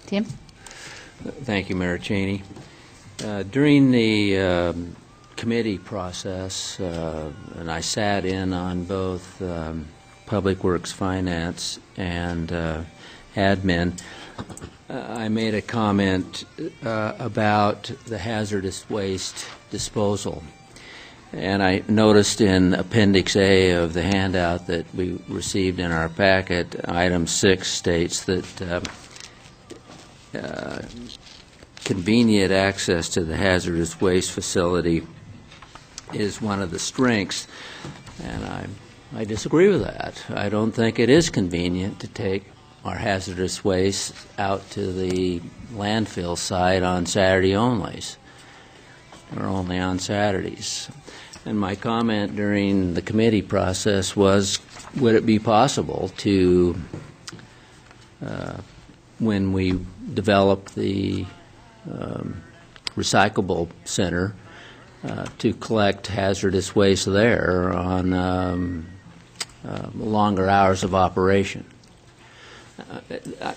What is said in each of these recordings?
Tim? Thank you, Mayor Cheney. During the committee process, and I sat in on both Public Works, Finance, and Admin, I made a comment about the hazardous waste disposal. And I noticed in Appendix A of the handout that we received in our packet, item 6 states that convenient access to the hazardous waste facility is one of the strengths, and I disagree with that. I don't think it is convenient to take our hazardous waste out to the landfill site on Saturday onlys, or only on Saturdays. And my comment during the committee process was, would it be possible to, when we develop the recyclable center, to collect hazardous waste there on longer hours of operation.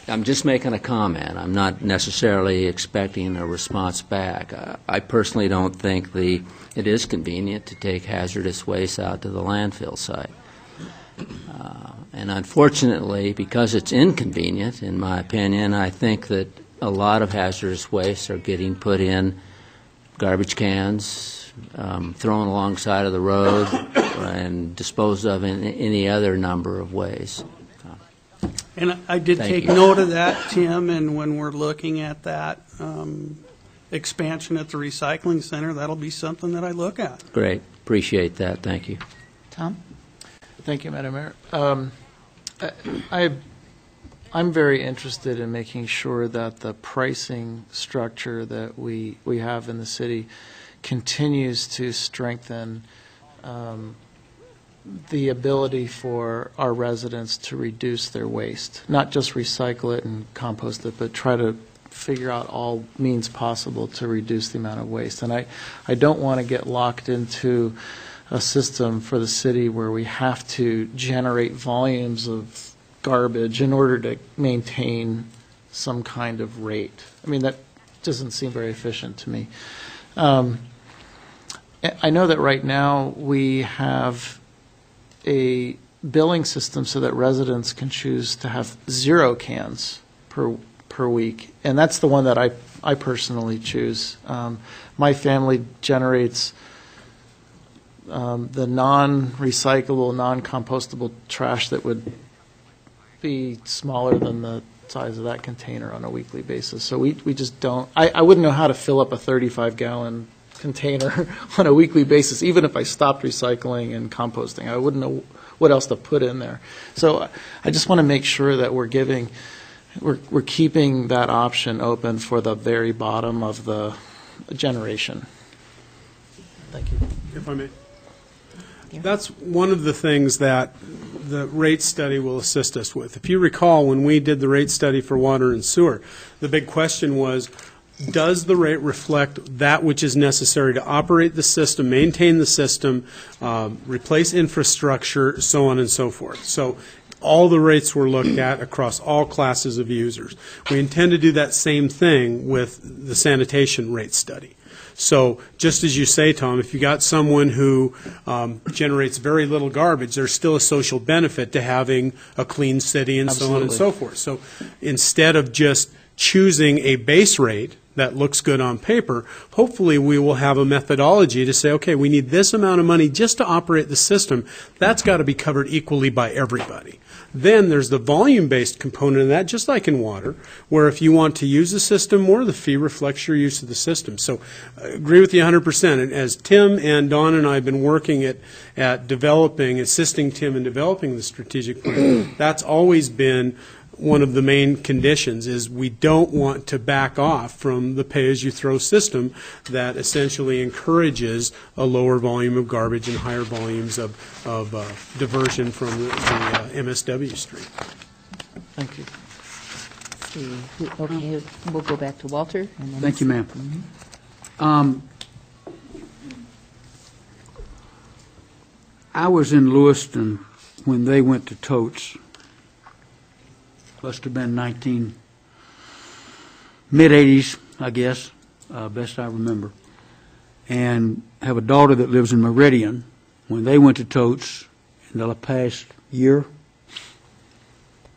I'm just making a comment. I'm not necessarily expecting a response back. I personally don't think it is convenient to take hazardous waste out to the landfill site. And unfortunately, because it's inconvenient, in my opinion, I think that a lot of hazardous wastes are getting put in garbage cans, thrown alongside of the road, and disposed of in any other number of ways. And I did take note of that, Tim, and when we're looking at that expansion at the recycling center, that'll be something that I look at. Great. Appreciate that. Thank you. Tom? Thank you, Madam Mayor. I'm very interested in making sure that the pricing structure that we have in the city continues to strengthen the ability for our residents to reduce their waste, not just recycle it and compost it, but try to figure out all means possible to reduce the amount of waste. And I don't want to get locked into a system for the city where we have to generate volumes of garbage in order to maintain some kind of rate. I mean, that doesn't seem very efficient to me. I know that right now we have a billing system so that residents can choose to have 0 cans per week, and that's the one that I personally choose. My family generates the non-recyclable, non-compostable trash that would be smaller than the size of that container on a weekly basis. So we just don't, I wouldn't know how to fill up a 35-gallon container on a weekly basis, even if I stopped recycling and composting. I wouldn't know what else to put in there. So I just want to make sure that we're keeping that option open for the very bottom of the generation. Thank you. If I may. That's one of the things that the rate study will assist us with. If you recall, when we did the rate study for water and sewer, the big question was, does the rate reflect that which is necessary to operate the system, maintain the system, replace infrastructure, so on and so forth? So all the rates were looked at across all classes of users. We intend to do that same thing with the sanitation rate study. So just as you say, Tom, if you got someone who generates very little garbage, there's still a social benefit to having a clean city and so on and so forth. So instead of just choosing a base rate that looks good on paper, hopefully we will have a methodology to say, okay, we need this amount of money just to operate the system. That's got to be covered equally by everybody. Then there's the volume-based component of that, just like in water, where if you want to use the system more, the fee reflects your use of the system. So I agree with you 100%. And as Tim and Don and I have been working at developing, assisting Tim in developing the strategic plan, that's always been one of the main conditions, is we don't want to back off from the pay-as-you-throw system that essentially encourages a lower volume of garbage and higher volumes of diversion from the MSW stream. Thank you. Okay, we'll go back to Walter. And then Thank you, ma'am. I was in Lewiston when they went to totes. Must have been 19 mid-'80s, I guess, best I remember, and have a daughter that lives in Meridian. When they went to totes in the past year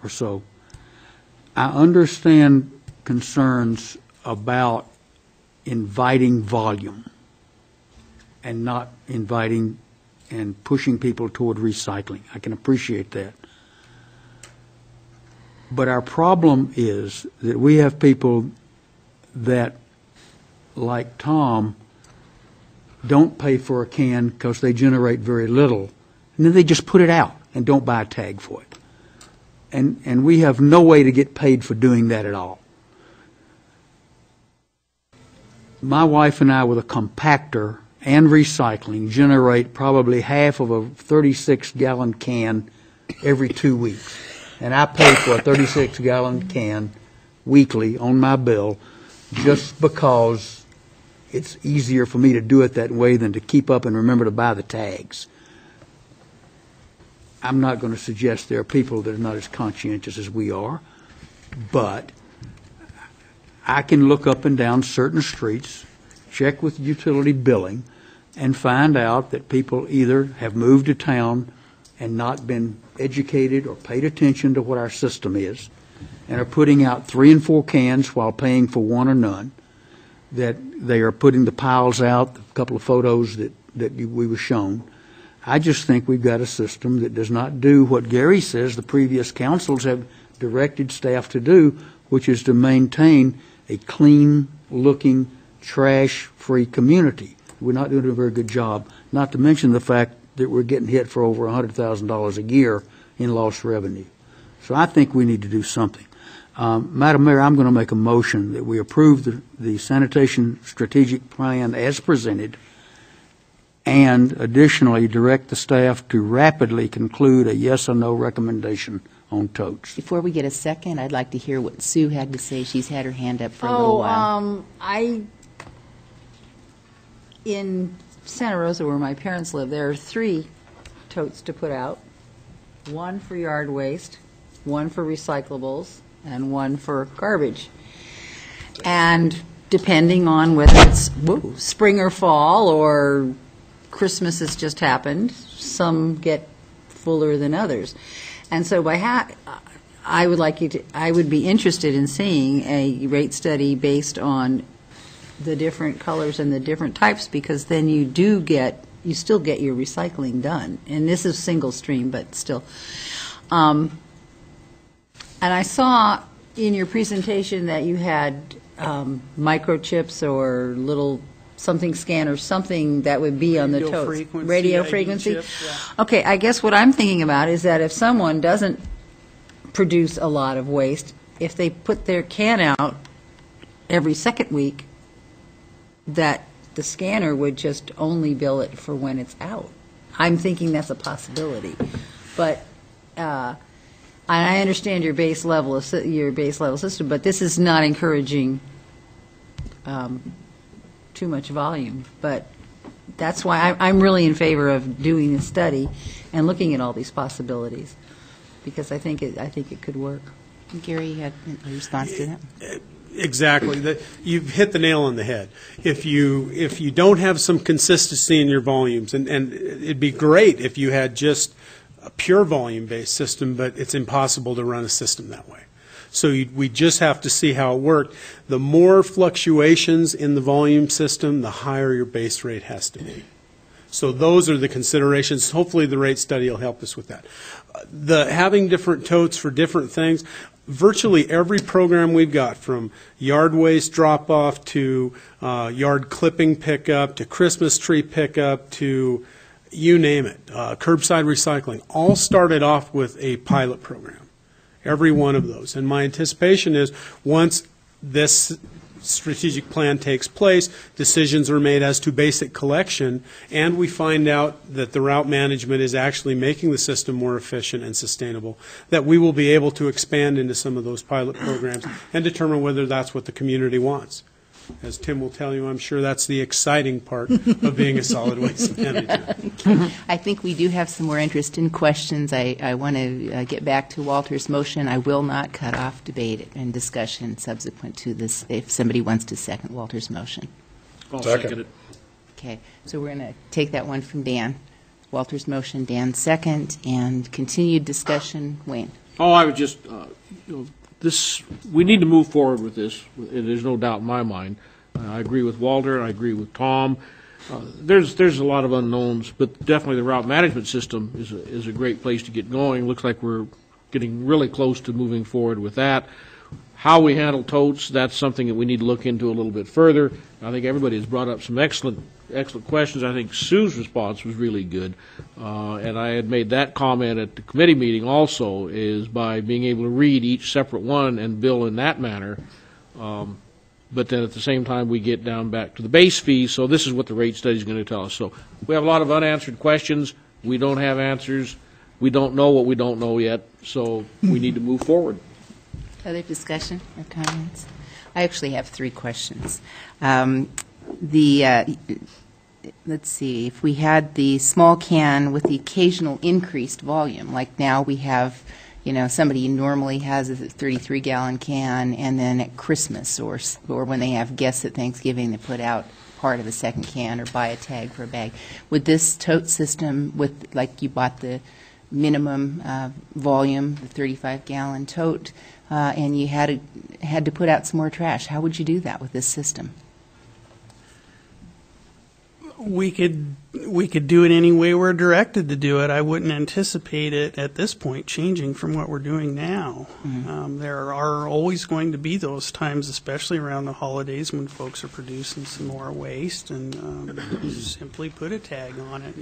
or so, I understand concerns about inviting volume and not inviting and pushing people toward recycling. I can appreciate that. But our problem is that we have people that, like Tom, don't pay for a can because they generate very little, and then they just put it out and don't buy a tag for it. And we have no way to get paid for doing that at all. My wife and I, with a compactor and recycling, generate probably half of a 36-gallon can every 2 weeks. And I pay for a 36-gallon can weekly on my bill just because it's easier for me to do it that way than to keep up and remember to buy the tags. I'm not going to suggest there are people that are not as conscientious as we are, but I can look up and down certain streets, check with utility billing, and find out that people either have moved to town and not been educated or paid attention to what our system is, and are putting out 3 and 4 cans while paying for 1 or none, that they are putting the piles out, a couple of photos that we were shown. I just think we've got a system that does not do what Gary says the previous councils have directed staff to do, which is to maintain a clean-looking, trash-free community. We're not doing a very good job, not to mention the fact that we're getting hit for over $100,000 a year in lost revenue. So I think we need to do something. Madam Mayor, I'm going to make a motion that we approve the sanitation strategic plan as presented, and additionally direct the staff to rapidly conclude a yes or no recommendation on totes. Before we get a second, I'd like to hear what Sue had to say. She's had her hand up for a little while. In Santa Rosa, where my parents live, there are 3 totes to put out. 1 for yard waste, 1 for recyclables, and 1 for garbage. And depending on whether it's spring or fall or Christmas has just happened, some get fuller than others. And so I would be interested in seeing a rate study based on the different colors and the different types, because then you still get your recycling done. And this is single stream, but still. And I saw in your presentation that you had microchips or little something scanner, something that would be on the totes. Radio frequency. Chips, yeah. Okay, I guess what I'm thinking about is that if someone doesn't produce a lot of waste, if they put their can out every second week, that the scanner would just only bill it for when it's out. I'm thinking that's a possibility. But I understand your base level system, but this is not encouraging too much volume. But that's why I'm really in favor of doing this study and looking at all these possibilities, because I think it could work. Gary, you had a response to that? Exactly. You've hit the nail on the head. If you don't have some consistency in your volumes, and it'd be great if you had just a pure volume-based system, but it's impossible to run a system that way. So we just have to see how it worked. The more fluctuations in the volume system, the higher your base rate has to be. So those are the considerations. Hopefully the rate study will help us with that. Having different totes for different things, virtually every program we've got, from yard waste drop-off to yard clipping pickup to Christmas tree pickup to you name it, curbside recycling, all started off with a pilot program, every one of those. And my anticipation is once this strategic plan takes place, decisions are made as to basic collection, and we find out that the route management is actually making the system more efficient and sustainable, that we will be able to expand into some of those pilot programs and determine whether that's what the community wants. as Tim will tell you, I'm sure that's the exciting part of being a solid waste manager. I think we do have some more interest in questions. I want to get back to Walter's motion. I will not cut off debate and discussion subsequent to this if somebody wants to second Walter's motion. I'll second it. Okay, so we're going to take that one from Dan. Walter's motion, Dan second, and continued discussion, Wayne. Oh, I would just, we need to move forward with this. There's no doubt in my mind. I agree with Walter. I agree with Tom. There's a lot of unknowns, but definitely the route management system is a great place to get going. Looks like we're getting really close to moving forward with that. How we handle totes, that's something that we need to look into a little bit further. I think everybody has brought up some excellent questions. I think Sue's response was really good. And I had made that comment at the committee meeting also, is by being able to read each separate one and bill in that manner. But then at the same time, we get down back to the base fee. So this is what the rate study is going to tell us. So we have a lot of unanswered questions. We don't have answers. We don't know what we don't know yet. So we need to move forward. Other discussion or comments? I actually have 3 questions. Let's see, if we had the small can with the occasional increased volume, like now we have, somebody normally has a 33-gallon can, and then at Christmas or when they have guests at Thanksgiving, they put out part of a second can or buy a tag for a bag. Would this tote system, with like you bought the minimum volume, the 35-gallon tote, and you had to put out some more trash, how would you do that with this system? We could do it any way we're directed to do it. I wouldn't anticipate it at this point changing from what we're doing now. Mm-hmm. There are always going to be those times, especially around the holidays, when folks are producing some more waste, and simply put a tag on it.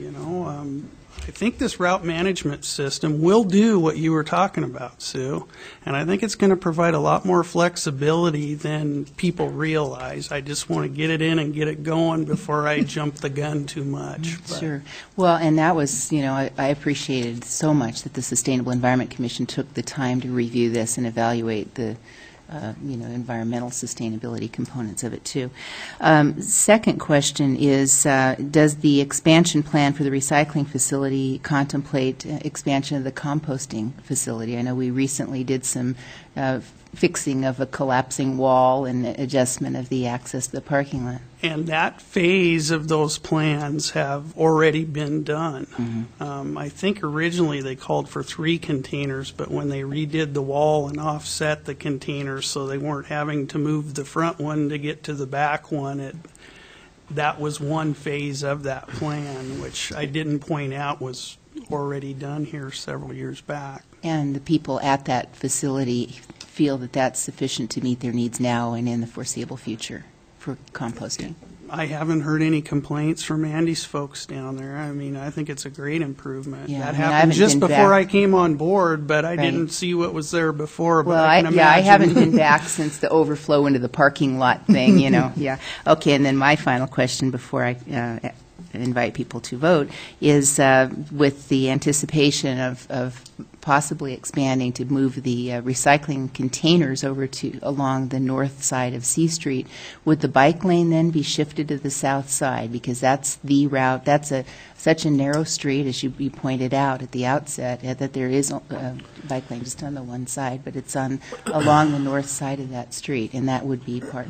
I think this route management system will do what you were talking about, Sue, and I think it's going to provide a lot more flexibility than people realize. I just want to get it in and get it going before I jump the gun too much. But Sure. Well, and that was, I appreciated so much that the Sustainable Environment Commission took the time to review this and evaluate the environmental sustainability components of it, too. Second question is, does the expansion plan for the recycling facility contemplate expansion of the composting facility? I know we recently did some fixing of a collapsing wall and adjustment of the access to the parking lot. And that phase of those plans have already been done. Mm-hmm. I think originally they called for 3 containers, but when they redid the wall and offset the containers so they weren't having to move the front one to get to the back one, that was one phase of that plan, which I didn't point out was already done here several years back. And the people at that facility feel that that's sufficient to meet their needs now and in the foreseeable future for composting? I haven't heard any complaints from Andy's folks down there. I mean, I think it's a great improvement. Yeah, that I happened haven't just been before back. I came on board, but I Right. didn't see what was there before. But Well, I can imagine. I haven't been back since the overflow into the parking lot thing, Yeah. Okay, and then my final question before I invite people to vote is with the anticipation of possibly expanding to move the recycling containers over to along the north side of C Street, would the bike lane then be shifted to the south side? Because that's the route, that's such a narrow street, as you pointed out at the outset, that there is a bike lane just on the one side, but it's along the north side of that street, and that would be part,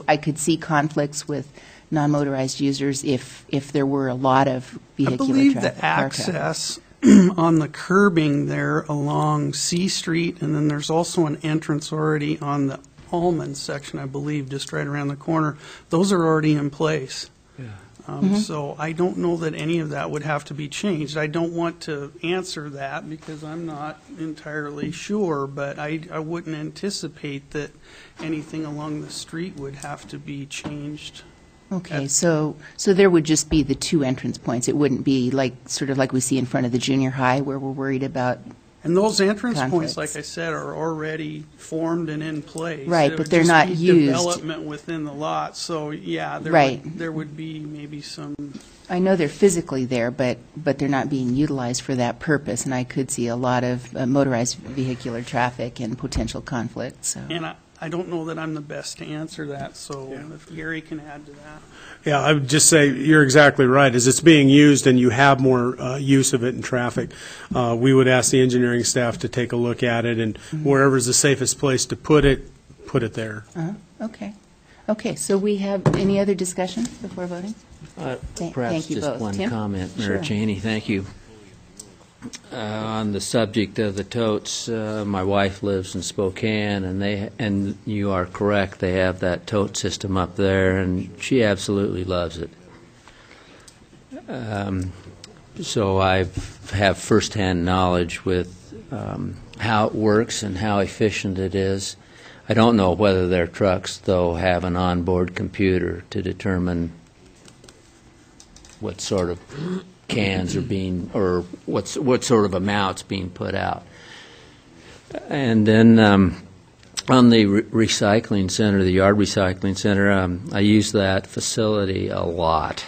I could see conflicts with non-motorized users if there were a lot of vehicular I believe traffic. the car traffic. access on the curbing there along C Street, and then there's also an entrance already on the Almond section, I believe, just right around the corner. Those are already in place. So I don't know that any of that would have to be changed. I don't want to answer that because I'm not entirely sure, but I wouldn't anticipate that anything along the street would have to be changed. Okay, so there would just be the 2 entrance points. It wouldn't be sort of like we see in front of the junior high where we're worried about. And those entrance points, conflicts. like I said, are already formed and in place. Right, It but would they're just not be used. Development within the lot, so yeah, Right. there would be maybe some. I know they're physically there, but they're not being utilized for that purpose, and I could see a lot of motorized vehicular traffic and potential conflict. So. And I don't know that I'm the best to answer that, so if Gary can add to that. Yeah, I would just say, you're exactly right. As it's being used and you have more use of it in traffic, we would ask the engineering staff to take a look at it, and wherever's the safest place to put it there. Okay. Okay, so we have any other discussion before voting? Perhaps thank you just both. one Tim? comment, Mayor Sure. Cheney, thank you. On the subject of the totes, my wife lives in Spokane, and you are correct, they have that tote system up there, and she absolutely loves it. So I have firsthand knowledge with how it works and how efficient it is. I don't know whether their trucks, though, have an onboard computer to determine what sort of cans are being, or what sort of amounts being put out. And then on the recycling center, the yard recycling center, I use that facility a lot.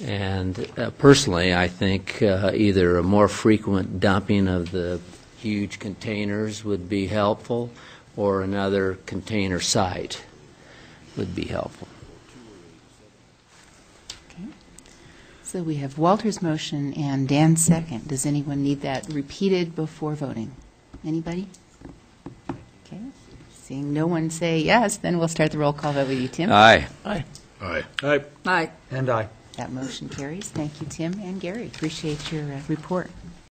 And personally, I think either a more frequent dumping of the huge containers would be helpful, or another container site would be helpful. Okay. So we have Walter's motion and Dan's second. Does anyone need that repeated before voting? Anybody? Okay. Seeing no one say yes, then we'll start the roll call vote with you, Tim. Aye. Aye. Aye. And I. That motion carries. Thank you, Tim and Gary. Appreciate your report.